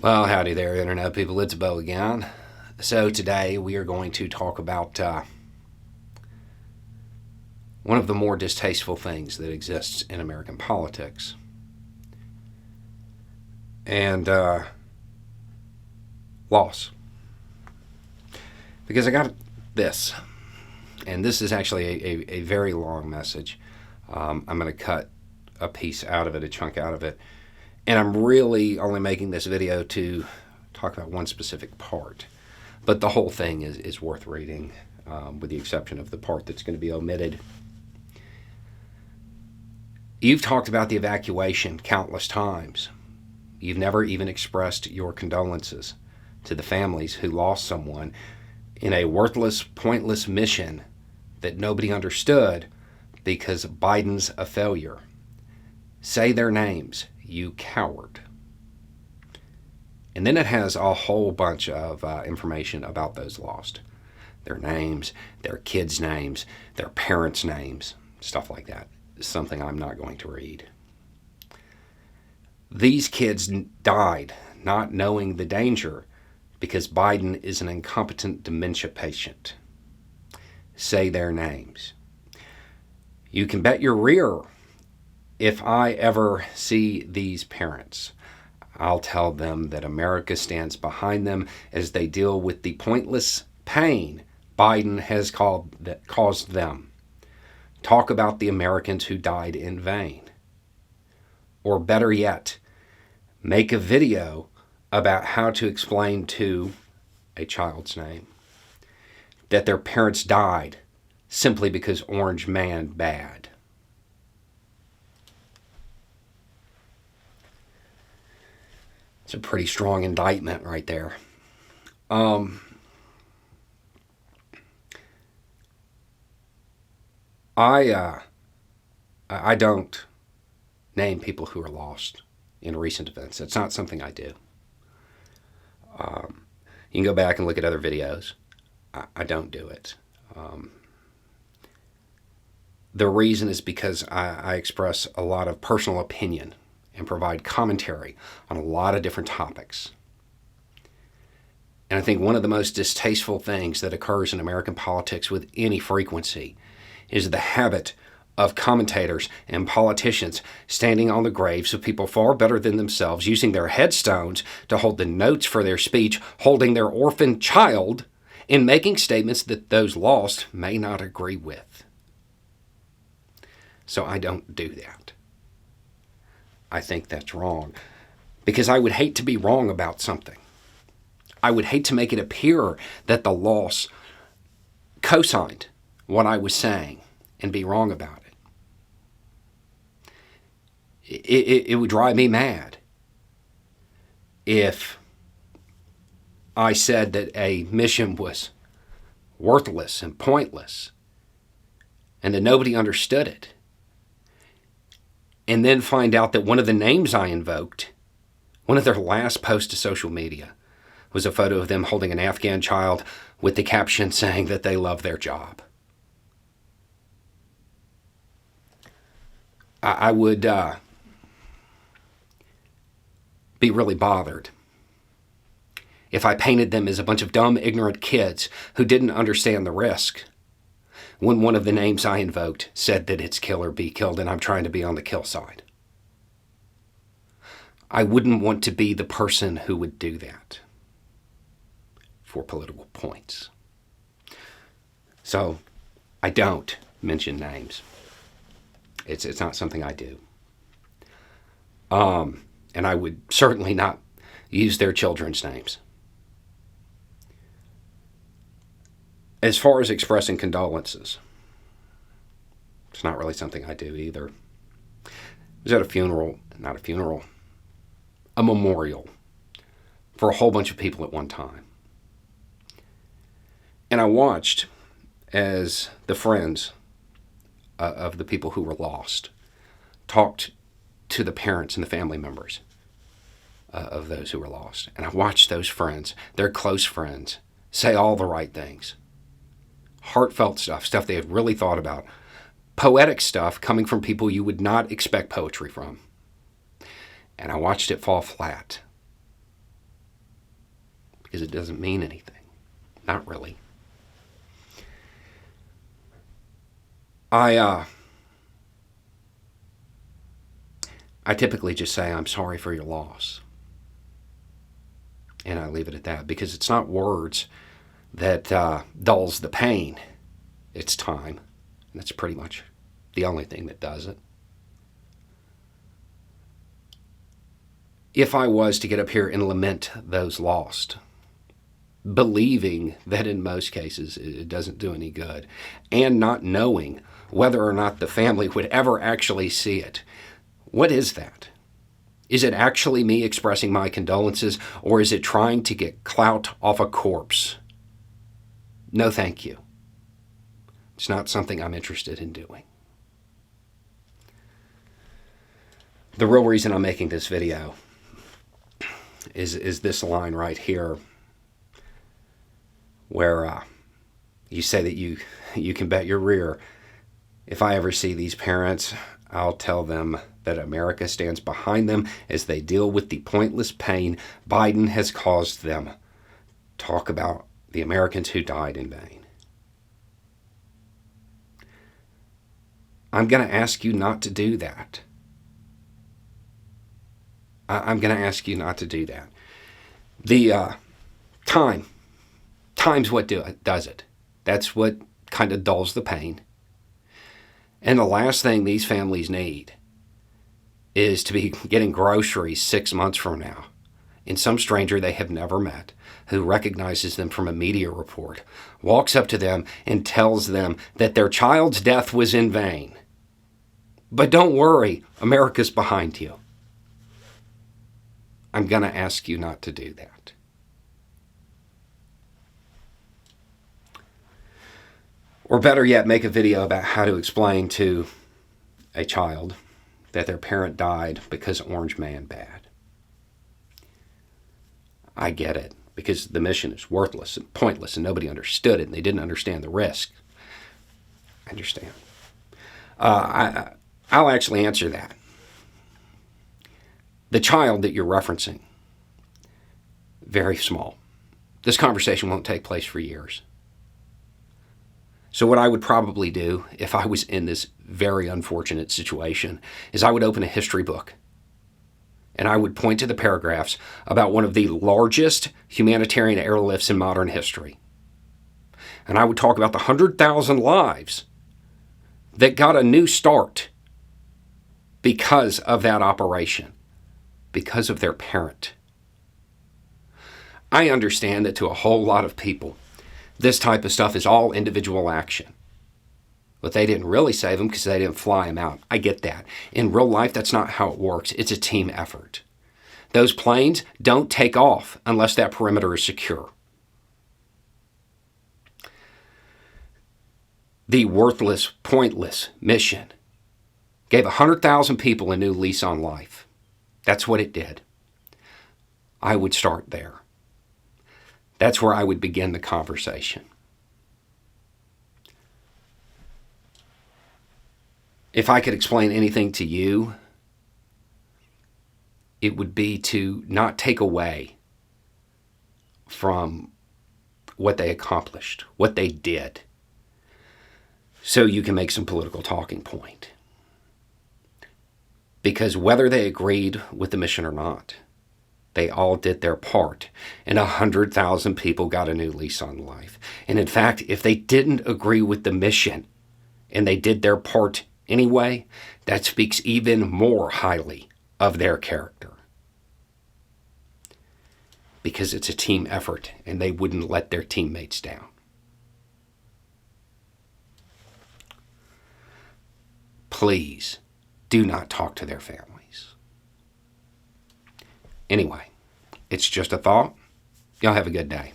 Well, howdy there, Internet people. It's Bo again. So, today we are going to talk about one of the more distasteful things that exists in American politics. And loss. Because I got this, and this is actually a very long message. I'm going to cut a piece out of it, a chunk out of it. And I'm really only making this video to talk about one specific part. But the whole thing is worth reading, with the exception of the part that's going to be omitted. You've talked about the evacuation countless times. You've never even expressed your condolences to the families who lost someone in a worthless, pointless mission that nobody understood because Biden's a failure. Say their names, you coward. And then it has a whole bunch of information about those lost. Their names, their kids' names, their parents' names, stuff like that. Something I'm not going to read. These kids died not knowing the danger because Biden is an incompetent dementia patient. Say their names. You can bet your rear if I ever see these parents, I'll tell them that America stands behind them as they deal with the pointless pain Biden has caused them. Talk about the Americans who died in vain. Or better yet, make a video about how to explain to a child's name that their parents died simply because Orange Man bad. It's a pretty strong indictment right there. I don't name people who are lost in recent events. It's not something I do. You can go back and look at other videos. I don't do it. The reason is because I express a lot of personal opinion and provide commentary on a lot of different topics. And I think one of the most distasteful things that occurs in American politics with any frequency is the habit of commentators and politicians standing on the graves of people far better than themselves, using their headstones to hold the notes for their speech, holding their orphaned child, and making statements that those lost may not agree with. So I don't do that. I think that's wrong, because I would hate to be wrong about something. I would hate to make it appear that the loss co-signed what I was saying and be wrong about it. It would drive me mad if I said that a mission was worthless and pointless and that nobody understood it, and then find out that one of the names I invoked, one of their last posts to social media, was a photo of them holding an Afghan child with the caption saying that they love their job. I would be really bothered if I painted them as a bunch of dumb, ignorant kids who didn't understand the risk, when one of the names I invoked said that it's kill or be killed, and I'm trying to be on the kill side. I wouldn't want to be the person who would do that for political points. So I don't mention names. It's not something I do. And I would certainly not use their children's names. As far as expressing condolences, it's not really something I do either. I was at a memorial for a whole bunch of people at one time. And I watched as the friends of the people who were lost talked to the parents and the family members of those who were lost. And I watched those friends, their close friends, say all the right things. Heartfelt stuff they had really thought about. Poetic stuff coming from people you would not expect poetry from. And I watched it fall flat. because it doesn't mean anything. Not really. I typically just say, I'm sorry for your loss. And I leave it at that, because it's not words that dulls the pain. It's time. And that's pretty much the only thing that does it. If I was to get up here and lament those lost, believing that in most cases it doesn't do any good, and not knowing whether or not the family would ever actually see it, what is that? Is it actually me expressing my condolences, or is it trying to get clout off a corpse? No, thank you. It's not something I'm interested in doing. The real reason I'm making this video is this line right here, where you say that you can bet your rear, if I ever see these parents, I'll tell them that America stands behind them as they deal with the pointless pain Biden has caused them. Talk about the Americans who died in vain. I'm going to ask you not to do that. I'm going to ask you not to do that. The time's what does it. That's what kind of dulls the pain. And the last thing these families need is to be getting groceries 6 months from now and some stranger they have never met, who recognizes them from a media report, walks up to them and tells them that their child's death was in vain. But don't worry, America's behind you. I'm going to ask you not to do that. Or better yet, make a video about how to explain to a child that their parent died because Orange Man bad. I get it, because the mission is worthless and pointless and nobody understood it and they didn't understand the risk. I understand. I'll actually answer that. The child that you're referencing, very small. This conversation won't take place for years. So what I would probably do if I was in this very unfortunate situation is I would open a history book and I would point to the paragraphs about one of the largest humanitarian airlifts in modern history. And I would talk about the 100,000 lives that got a new start because of that operation, because of their parent. I understand that to a whole lot of people, this type of stuff is all individual action. But they didn't really save them because they didn't fly them out. I get that. In real life, that's not how it works. It's a team effort. Those planes don't take off unless that perimeter is secure. The worthless, pointless mission gave 100,000 people a new lease on life. That's what it did. I would start there. That's where I would begin the conversation. If I could explain anything to you, it would be to not take away from what they accomplished, what they did, so you can make some political talking point. Because whether they agreed with the mission or not, they all did their part, and 100,000 people got a new lease on life. And in fact, if they didn't agree with the mission and they did their part anyway, that speaks even more highly of their character. Because it's a team effort, and they wouldn't let their teammates down. Please do not talk to their families. Anyway, it's just a thought. Y'all have a good day.